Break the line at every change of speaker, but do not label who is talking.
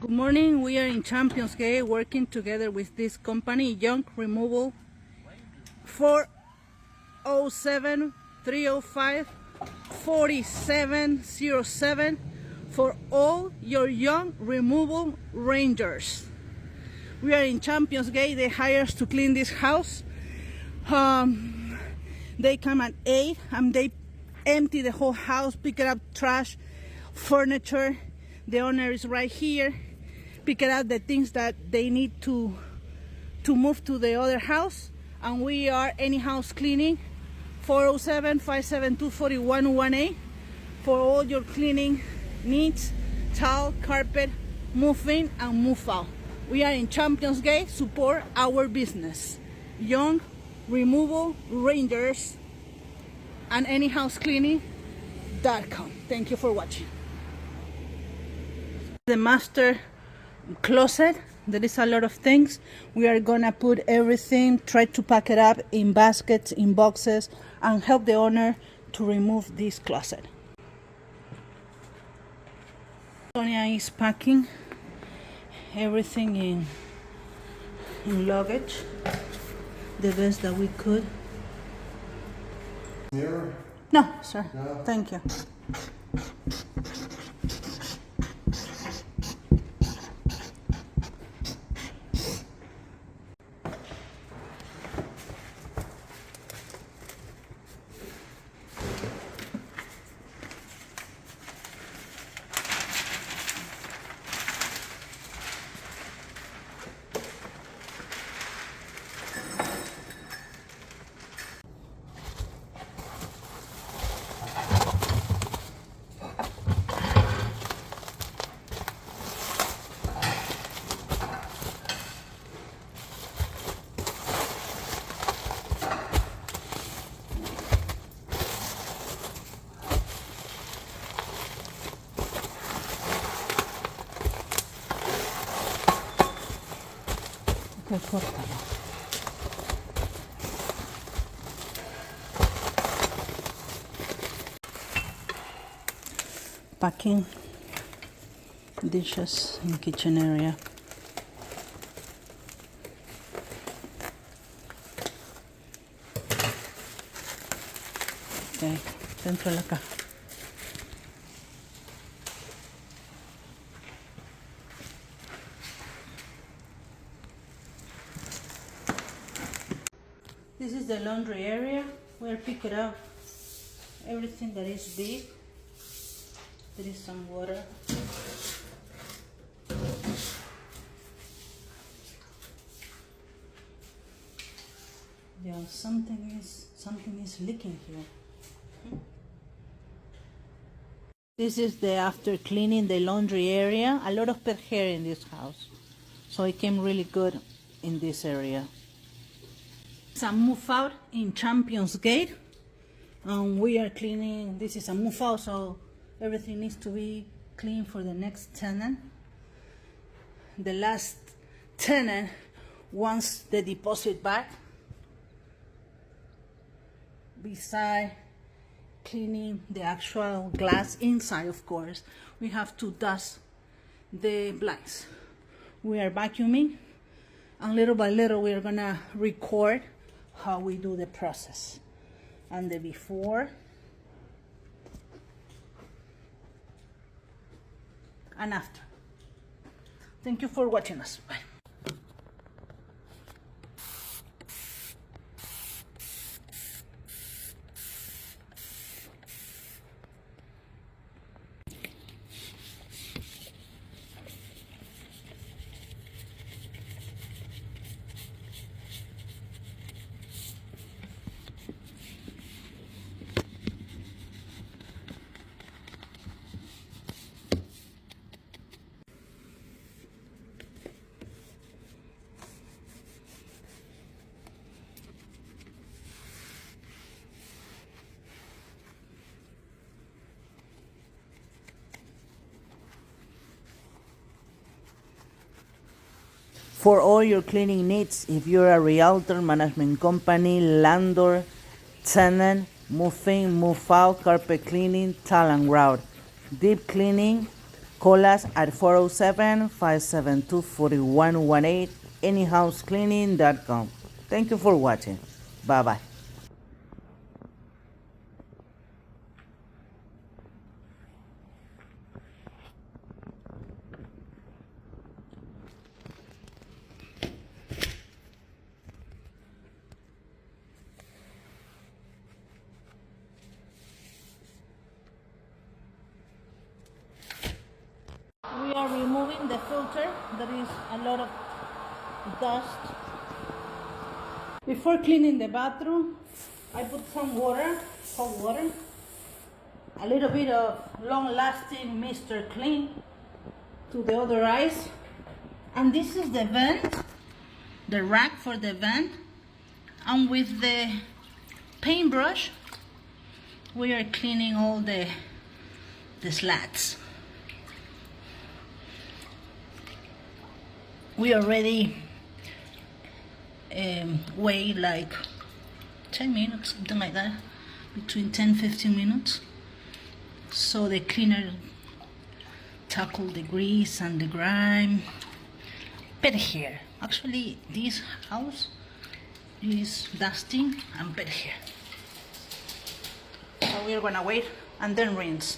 Good morning. We are in Champions Gate working together with this company, Junk Removal, 407-305-4707 for all your young removal rangers. We are in Champions Gate. They hire us to clean this house. They come at 8 and they empty the whole house, pick up trash, furniture. The owner is right here. Pick up the things that they need to move to the other house. And we are Any House Cleaning, 407-572-4118 for all your cleaning needs, tile, carpet, move in and move out. We are in Champions Gate. Support our business. Young Removal Rangers and anyhousecleaning.com. Thank you for watching. The master closet, there is a lot of things. We are gonna put everything, try to pack it up in baskets, in boxes, and help the owner to remove this closet. Sonia is packing everything in luggage the best that we could.
Mirror?
No, sir.
No.
Thank you. Okay, córtalo. Packing dishes in kitchen area. Okay, dentro de la caja. This is the laundry area. We'll pick it up. Everything that is big. There is some water. Yeah, something is leaking here. This is the after cleaning the laundry area. A lot of pet hair in this house, so it came really good in this area. It's a move out in Champions Gate, and we are cleaning. This is a move out, so everything needs to be clean for the next tenant. The last tenant wants the deposit back. Beside cleaning the actual glass inside, of course, we have to dust the blinds. We are vacuuming, and little by little we are gonna record how we do the process and the before and after. Thank you for watching us. Bye. For all your cleaning needs, if you're a realtor, management company, landlord, tenant, move in, move out, carpet cleaning, tile and grout, deep cleaning, Call us at 407-572-4118, anyhousecleaning.com. Thank you for watching. Bye-bye. We are removing the filter. There is a lot of dust. Before cleaning the bathroom, I put some water, hot water, a little bit of long-lasting Mr. Clean to the other eyes. And this is the vent, the rack for the vent. And with the paintbrush, we are cleaning all the slats. We already wait like 10 minutes, something like that, between 10-15 minutes. So the cleaner tackle the grease and the grime. Better here. Actually, this house is dusty and better here. So we're gonna wait and then rinse.